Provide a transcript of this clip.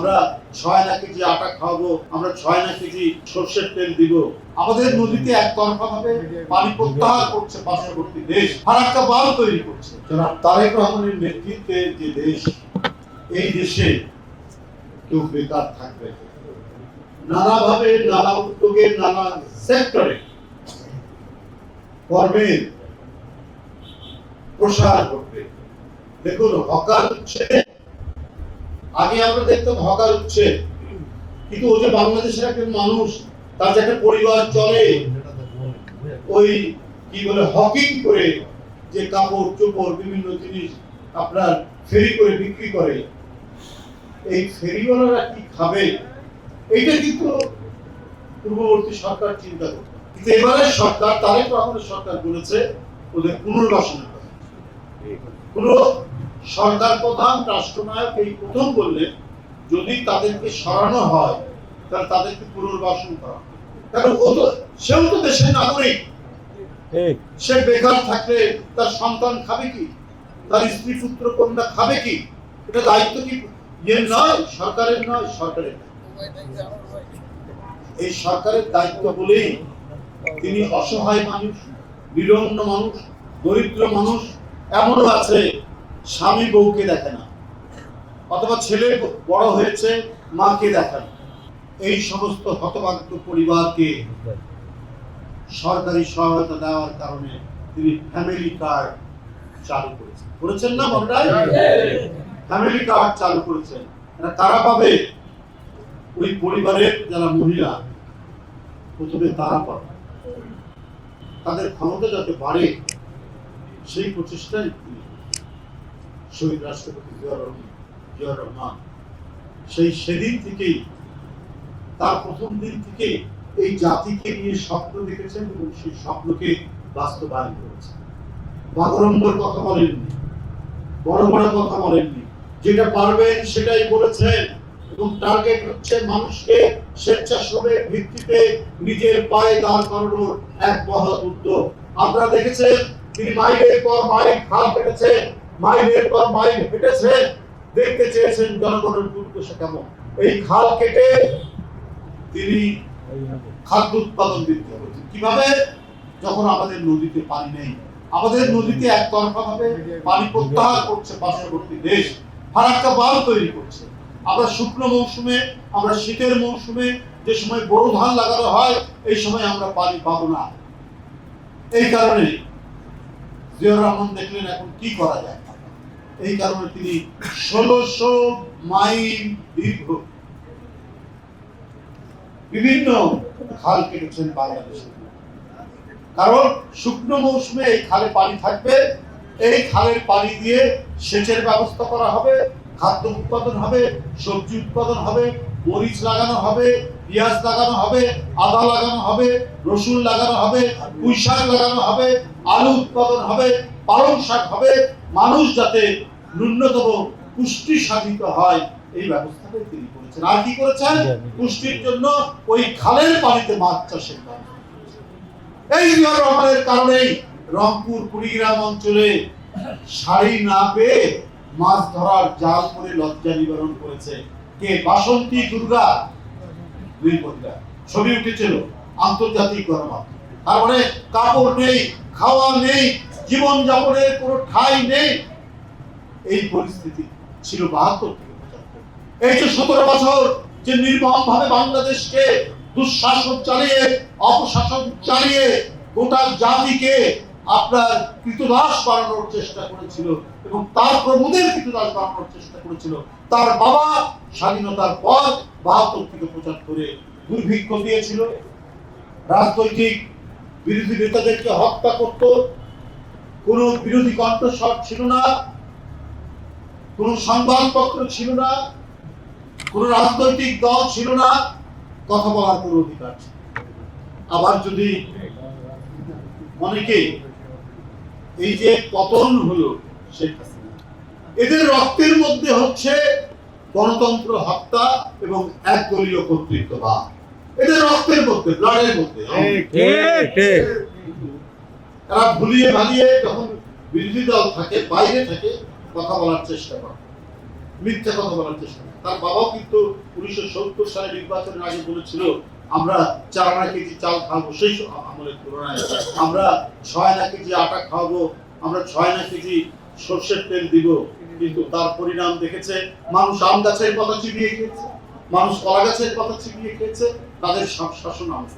আমরা 6 কেজি আটা খাওয়াবো, আমরা 6 কেজি সরষের তেল দিব। আমাদের নদীতে একতরফা ভাবে পানি প্রত্যাহার করছে পার্শ্ববর্তী দেশ, ফারাক্কা বাঁধ তৈরি করছে। জনাব তারেক রহমানের নেতৃত্বে যে দেশ, এই দেশে কেউ বেকার থাকবে না। নানাভাবে, নানা উদ্যোগে, নানা সেক্টরে কর্মের প্রসার করবে। দেখুন, হকার উঠছে, আগে আমরা দেখতাম হকার উঠছে, কিন্তু ও যে বাংলাদেশের একজন মানুষ, তার যে একটা পরিবার চলে, ওই কি বলে হকিং করে যে কাপড় চোপড় বিভিন্ন জিনিস আপনার ফেরি করে বিক্রি করে, এই ফেরিওয়ালারা কি খাবে, এইটা কিন্তু পূর্ববর্তী সরকার চিন্তা করত। কিন্তু এবারে সরকার, তারেক রহমানের সরকার বলেছে ওদের পুনর্বাসনের কথা। কোন সরকার প্রধান রাষ্ট্রনায়ক এই প্রথম বললেন যদি তাদেরকে সরানো হয় তাহলে তাদেরকে পুনর্বাসন করা, কারণ সেও তো দেশের নাগরিক। সে বেকার থাকলে তার সন্তান খাবে কি, তার স্ত্রী পুত্র কন্যা খাবে কি? এটা দায়িত্ব কি নয়, সরকারের নয়, সরকারের। এই সরকারের দায়িত্ব বলেই তিনি অসহায় মানুষ, নিরন্ন মানুষ, দরিদ্র মানুষ, এমনও আছে স্বামী বউকে দেখে না, অথবা ছেলে বড় হয়েছে মাকে দেখে না। এই সমস্ত হতভাগ্য পরিবারকে সরকারি সহায়তা দেওয়ার কারণে তিনি ফ্যামিলি কার্ড চালু করেছেন না মন্ডাই? ফ্যামিলি কার্ড চালু করেছেন। তারা পাবে, ওই পরিবারের যারা মহিলা, প্রথমে তারা পাবে, তাদের ক্ষমতা যাতে বাড়ে সেই প্রচেষ্টাই শহীদ রাষ্ট্রপতি জিয়াউর রহমান সেদিন থেকেই, তার প্রথম দিন থেকে এই জাতিকে নিয়ে স্বপ্ন দেখেছেন এবং সেই স্বপ্নকে বাস্তবায়ন করেছেন। বাগড়ম্বর কথা বলেননি, বড় বড় কথা বলেননি, যেটা পারবেন সেটাই বলেছেন। এবং টার্গেট হচ্ছে মানুষকে স্বেচ্ছাশ্রমের ভিত্তিতে নিজের পায়ে দাঁড় করানোর এক মহৎ উদ্যোগ। আপনারা দেখেছেন তিনি মাইলের পর মাইল খাল কেটেছেন, মাইলের পর মাইল হেঁটেছেন, দেখতে চেয়েছেন জনগণের দুর্দশা কেমন। এই খাল কেটে তিনি খাদ্য উৎপাদন বৃদ্ধি করেছেন। কিভাবে? যখন আমাদের নদীতে পানি নেই, আমাদের নদীতে একতরফা ভাবে পানি প্রত্যাহার করছে পার্শ্ববর্তী দেশ, ফারাক্কা বাঁধ তৈরি করছে। আমরা শুকনো মৌসুমে, আমরা শীতের মৌসুমে যে সময় বোরো ধান লাগানো হয়, এই সময় আমরা পানি পাবো না। এই কারণে জিয়াউর রহমান দেখলেন এখন কি করা যায়। এই কারণে তিনি 1600 মাইল দীর্ঘ বিভিন্ন খাল কেটেছেন বাংলাদেশে। কারণ শুকনো মৌসুমে এই খালে পানি থাকবে, এই খালের পানি দিয়ে সেচের ব্যবস্থা করা হবে, খাদ্য উৎপাদন হবে, সবজি উৎপাদন হবে, মরিচ লাগানো হবে, পেঁয়াজ লাগানো হবে, আদা লাগানো হবে, রসুন লাগানো হবে, পুঁই শাক লাগানো হবে, আলু উৎপাদন হবে, পালং শাক হবে। মানুষ যাতে ন্যূনতম পুষ্টি সাধিত হয় এই ব্যবস্থাটাই তিনি করেছেন। আর কি করেছেন? পুষ্টির জন্য ওই খালের পানিতে মাছ চাষের ব্যবস্থা। এই জিয়াউর রহমানের কারণেই রংপুর কুড়িগ্রাম অঞ্চলে শাড়ি না পেয়ে মাছ ধরার জাল করে লজ্জা নিবারণ করেছে কে? বাসন্তী দুর্গা, দুই মহিলা, ছবি উঠেছিল আন্তর্জাতিক গণমাধ্যমে। তার মানে কাপড় নেই, খাওয়া নেই, জীবন যাপনের কোনো ঠাঁই নেই। এই পরিস্থিতি ছিল 72 থেকে 75। এই যে 17 বছর যে নির্মম ভাবে বাংলাদেশকে দুঃশাসন চালিয়ে, অপশাসন চালিয়ে গোটা জাতিকে আপনার কৃতদাস বানানোর চেষ্টা করেছিল এবং তার প্রভুদের কৃতদাস বানানোর চেষ্টা করেছিল। তার বাবা স্বাধীনতার পর 72 থেকে 75 দুর্ভিক্ষ দিয়েছিল, রাজনৈতিক বিরোধী নেতাদেরকে হত্যা করত, কোন বিরোধী কণ্ঠস্বর ছিল না, কোন সংবাদপত্র ছিল না, কোন রাজনৈতিক দল ছিল না, কথা বলার কোন অধিকার ছিল। আবার যদি অনেকে এই যে পতন হলো শেখ হাসিনা, এদের রক্তের মধ্যে হচ্ছে গণতন্ত্র হত্যা এবং একদলীয় কর্তৃত্ববাদ। এদের রক্তের মধ্যে, ব্লাডের মধ্যে। তারা ভুলিয়ে ভালিয়ে যখন বিরোধী দল থাকে, বাইরে থেকে কথা বলার চেষ্টা করে। মিথ্যা কথা বলার চেষ্টা করে। তার বাবাও কিন্তু 1970 সালে নির্বাচনের আগে বলেছিল আমরা 4 আনা কেজি চাল খাবো, সেই আমলের তুলনায় আমরা 6 আনা কেজি আটা খাওয়াবো, আমরা 6 আনা কেজি সর্ষের তেল দিব। কিন্তু তার পরিণাম দেখেছে মানুষ আম গাছের পাতা চিবিয়ে খেয়েছে, মানুষ কলা গাছের পাতা চিবিয়ে খেয়েছে, তাদের শাসন আমল।